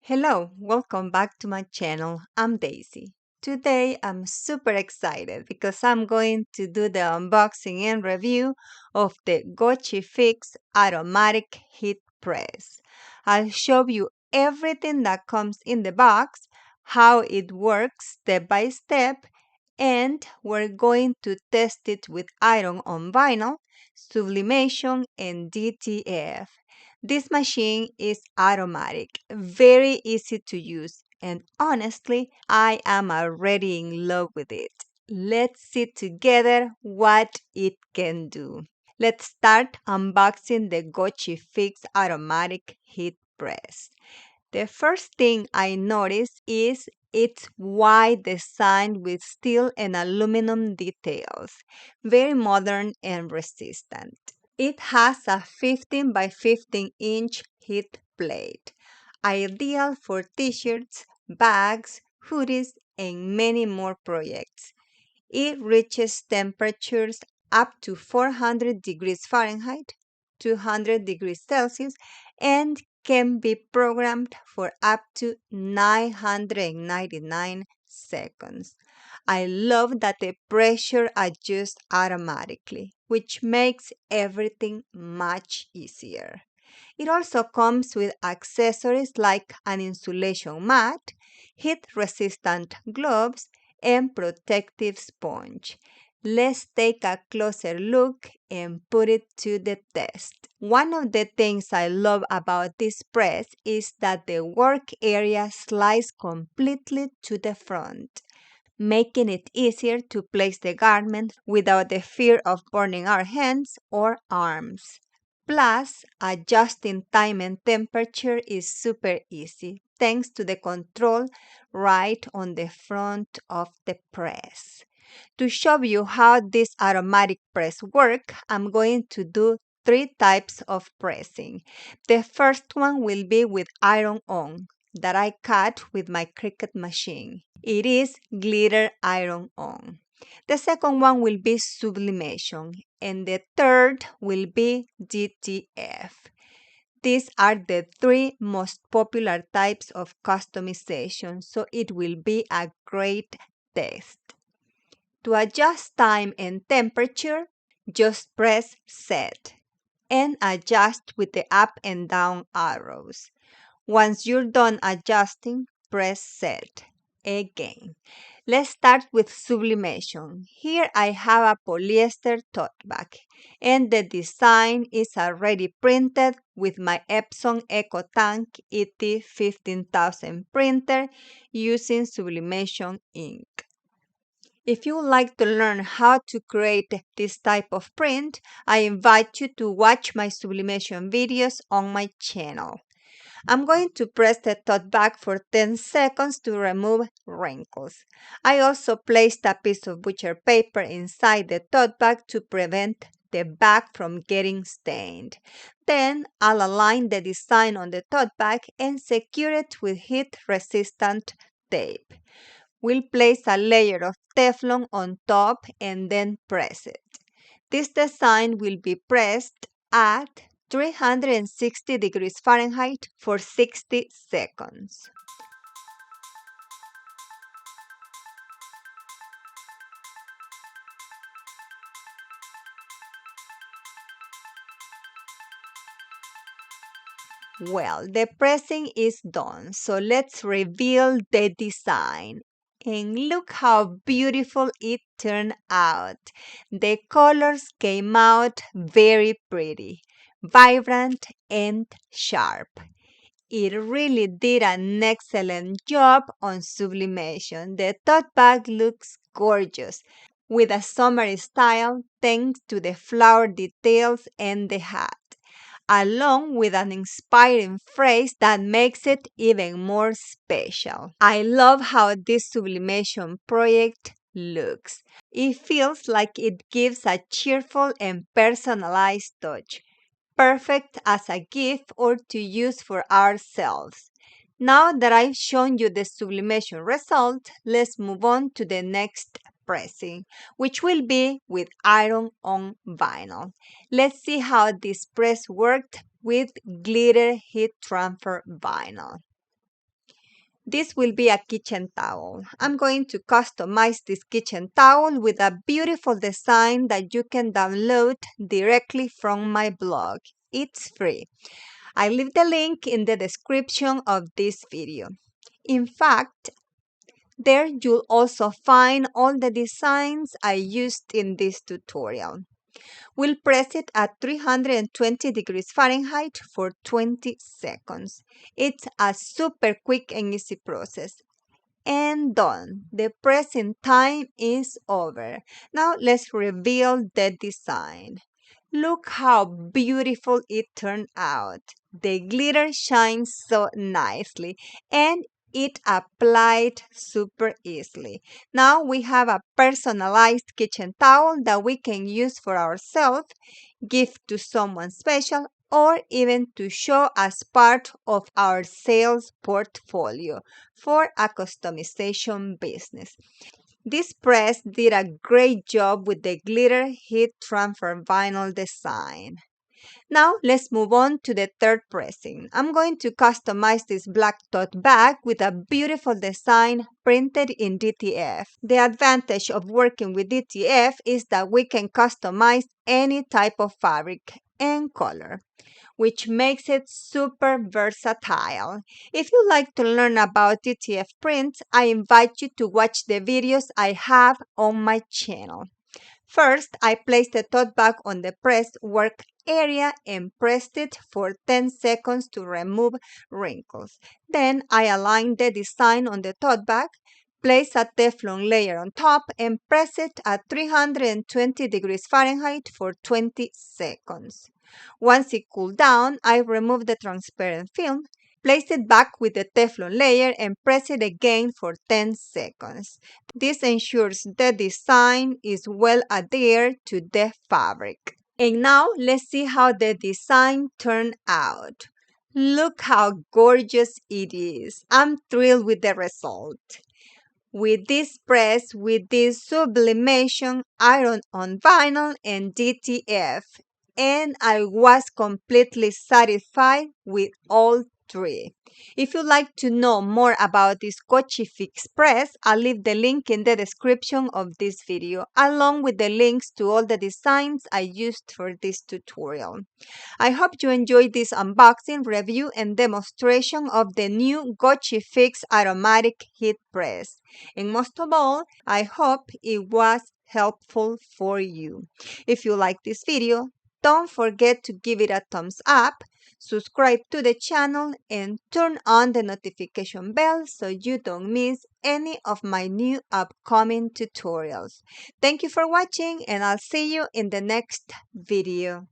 Hello, welcome back to my channel. I'm Daisy. Today I'm super excited because I'm going to do the unboxing and review of the GOCHIFIX automatic heat press. I'll show you everything that comes in the box, how it works step by step, and we're going to test it with iron on vinyl, sublimation, and DTF. This machine is automatic, very easy to use, and honestly, I am already in love with it. Let's see together what it can do. Let's start unboxing the GOCHIFIX automatic heat press. The first thing I notice is its wide design with steel and aluminum details, very modern and resistant. It has a 15 by 15-inch heat plate, ideal for t-shirts, bags, hoodies, and many more projects. It reaches temperatures up to 400 degrees Fahrenheit, 200 degrees Celsius, and can be programmed for up to 999 seconds. I love that the pressure adjusts automatically, which makes everything much easier. It also comes with accessories like an insulation mat, heat-resistant gloves, and protective sponge. Let's take a closer look and put it to the test. One of the things I love about this press is that the work area slides completely to the front, making it easier to place the garment without the fear of burning our hands or arms. Plus, adjusting time and temperature is super easy thanks to the control right on the front of the press. To show you how this automatic press works, I'm going to do three types of pressing. The first one will be with iron on that I cut with my Cricut machine. It is glitter iron on. The second one will be sublimation, and the third will be DTF. These are the three most popular types of customization, so it will be a great test. To adjust time and temperature, just press Set and adjust with the up and down arrows. Once you're done adjusting, press Set again. Let's start with sublimation. Here I have a polyester tote bag, and the design is already printed with my Epson EcoTank ET 15000 printer using sublimation ink. If you would like to learn how to create this type of print, I invite you to watch my sublimation videos on my channel. I'm going to press the tote bag for 10 seconds to remove wrinkles. I also placed a piece of butcher paper inside the tote bag to prevent the bag from getting stained. Then I'll align the design on the tote bag and secure it with heat-resistant tape. We'll place a layer of Teflon on top and then press it. This design will be pressed at 360 degrees Fahrenheit for 60 seconds. Well, the pressing is done, so let's reveal the design. And look how beautiful it turned out. The colors came out very pretty, vibrant, and sharp. It really did an excellent job on sublimation. The tote bag looks gorgeous, with a summery style thanks to the flower details and the hat, along with an inspiring phrase that makes it even more special. I love how this sublimation project looks. It feels like it gives a cheerful and personalized touch, perfect as a gift or to use for ourselves. Now that I've shown you the sublimation result, let's move on to the next pressing, which will be with iron on vinyl. Let's see how this press worked with glitter heat transfer vinyl. This will be a kitchen towel. I'm going to customize this kitchen towel with a beautiful design that you can download directly from my blog. It's free. I leave the link in the description of this video. In fact, there you'll also find all the designs I used in this tutorial. We'll press it at 320 degrees Fahrenheit for 20 seconds. It's a super quick and easy process. And done. The pressing time is over. Now let's reveal the design. Look how beautiful it turned out. The glitter shines so nicely and it applied super easily. Now we have a personalized kitchen towel that we can use for ourselves, give to someone special, or even to show as part of our sales portfolio for a customization business. This press did a great job with the glitter heat transfer vinyl design. Now let's move on to the third pressing. I'm going to customize this black tote bag with a beautiful design printed in DTF. The advantage of working with DTF is that we can customize any type of fabric and color, which makes it super versatile. If you like to learn about DTF prints, I invite you to watch the videos I have on my channel. First, I placed the tote bag on the pressed work area and pressed it for 10 seconds to remove wrinkles. Then I aligned the design on the tote bag, place a Teflon layer on top, and press it at 320 degrees Fahrenheit for 20 seconds. Once it cooled down, I removed the transparent film, place it back with the Teflon layer, and press it again for 10 seconds. This ensures the design is well adhered to the fabric. And now let's see how the design turned out. Look how gorgeous it is. I'm thrilled with the result. With this press, with this sublimation, iron on vinyl, and DTF, and I was completely satisfied with all three. If you'd like to know more about this GOCHIFIX press, I'll leave the link in the description of this video, along with the links to all the designs I used for this tutorial. I hope you enjoyed this unboxing, review, and demonstration of the new GOCHIFIX Automatic Heat Press. And most of all, I hope it was helpful for you. If you like this video, don't forget to give it a thumbs up, subscribe to the channel, and turn on the notification bell so you don't miss any of my new upcoming tutorials. Thank you for watching, and I'll see you in the next video.